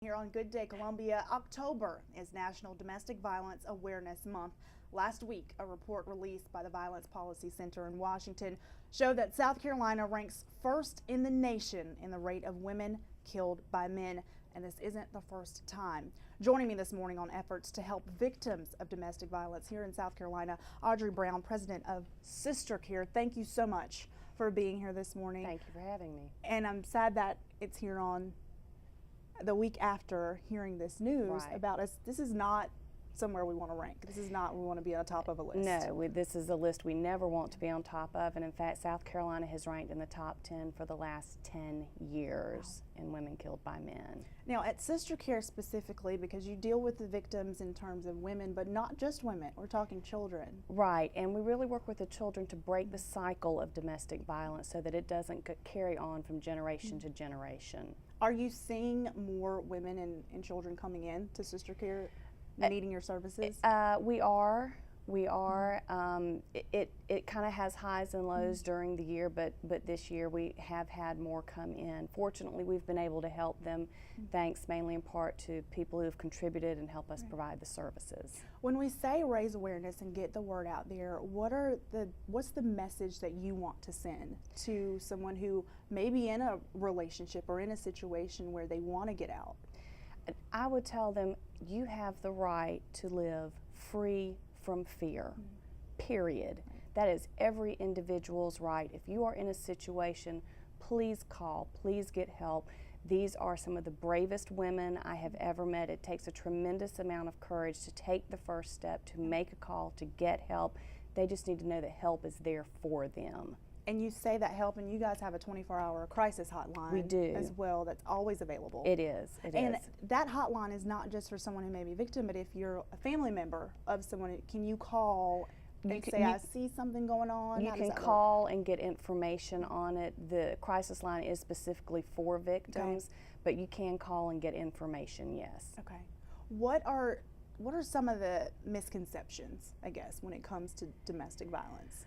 Here on Good Day Columbia, October is National Domestic Violence Awareness Month. Last week, a report released by the Violence Policy Center in Washington showed that South Carolina ranks first in the nation in the rate of women killed by men. And this isn't the first time. Joining me this morning on efforts to help victims of domestic violence here in South Carolina, Audrey Brown, president of Sister Care. Thank you so much for being here this morning. Thank you for having me. And I'm sad that it's here on the week after hearing this news about us. This is not somewhere we want to rank. This is not we want to be on top of a list. No, this is a list we never want to be on top of, and in fact South Carolina has ranked in the top 10 for the last 10 years in women killed by men. Now at Sister Care specifically, because you deal with the victims in terms of women, but not just women, we're talking children. Right, and we really work with the children to break the cycle of domestic violence so that it doesn't carry on from generation to generation. Are you seeing more women and children coming in to Sister Care needing your services? We are. It kind of has highs and lows during the year, but this year we have had more come in. Fortunately, we've been able to help them, thanks mainly in part to people who have contributed and help us provide the services. When we say raise awareness and get the word out there, what's the message that you want to send to someone who may be in a relationship or in a situation where they want to get out? I would tell them, you have the right to live free from fear, period. That is every individual's right. If you are in a situation, please call, please get help. These are some of the bravest women I have ever met. It takes a tremendous amount of courage to take the first step, to make a call, to get help. They just need to know that help is there for them. And you say that help, and you guys have a 24-hour crisis hotline. We do. As well, that's always available. It is. And that hotline is not just for someone who may be a victim, but if you're a family member of someone, can you call and say, I see something going on? You can call and get information on it. The crisis line is specifically for victims, but you can call and get information, yes. Okay. What are some of the misconceptions, I guess, when it comes to domestic violence?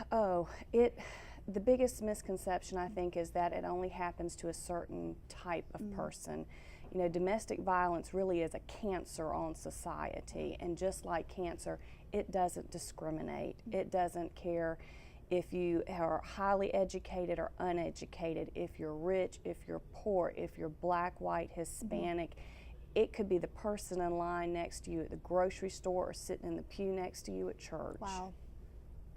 Oh, the biggest misconception I think is that it only happens to a certain type of person. You know, domestic violence really is a cancer on society, and just like cancer, it doesn't discriminate. It doesn't care if you are highly educated or uneducated, if you're rich, if you're poor, if you're black, white, Hispanic. It could be the person in line next to you at the grocery store or sitting in the pew next to you at church. Wow.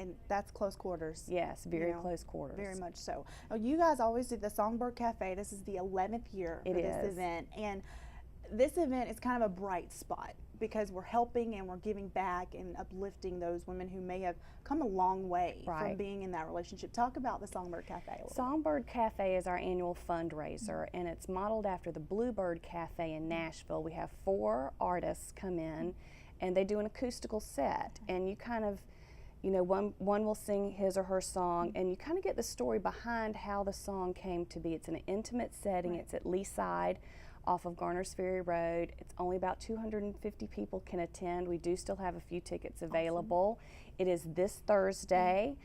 And that's close quarters. Yes, very close quarters. Very much so. Now, you guys always do the Songbird Cafe. This is the 11th year for this event. And this event is kind of a bright spot because we're helping and we're giving back and uplifting those women who may have come a long way from being in that relationship. Talk about the Songbird Cafe. Songbird Cafe is our annual fundraiser, and it's modeled after the Bluebird Cafe in Nashville. We have 4 artists come in, and they do an acoustical set, and you kind of, you know, one will sing his or her song, and you kind of get the story behind how the song came to be. It's in an intimate setting. It's at Leaside off of Garners Ferry Road. It's only about 250 people can attend. We do still have a few tickets available. It is this Thursday.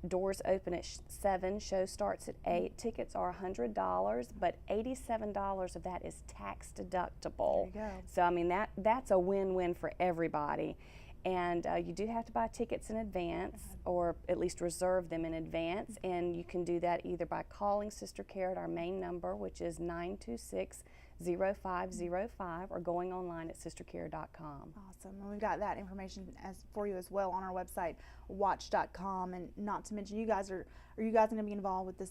Doors open at 7, show starts at 8. Tickets are $100, but $87 of that is tax deductible. There you go. So I mean that's a win-win for everybody. And you do have to buy tickets in advance, or at least reserve them in advance, and you can do that either by calling Sister Care at our main number, which is 926-0505, or going online at sistercare.com. Awesome. And we've got that information for you as well on our website, WACH.com. And not to mention, you guys are you guys going to be involved with the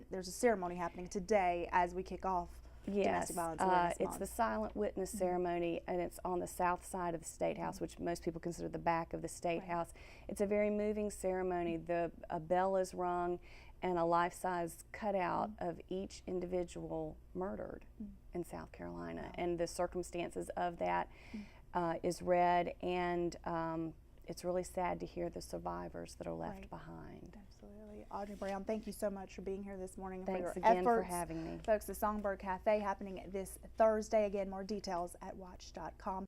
there's a ceremony happening today as we kick off Domestic Violence Awareness it's Month. the silent witness ceremony, and it's on the south side of the State House, which most people consider the back of the State House. It's a very moving ceremony. A bell is rung, and a life-size cutout of each individual murdered in South Carolina, and the circumstances of that is read, and it's really sad to hear the survivors that are left behind. Absolutely. Audrey Brown, thank you so much for being here this morning. Thanks for your again efforts. for having me. Folks, the Songbird Cafe happening this Thursday. Again, more details at watch.com.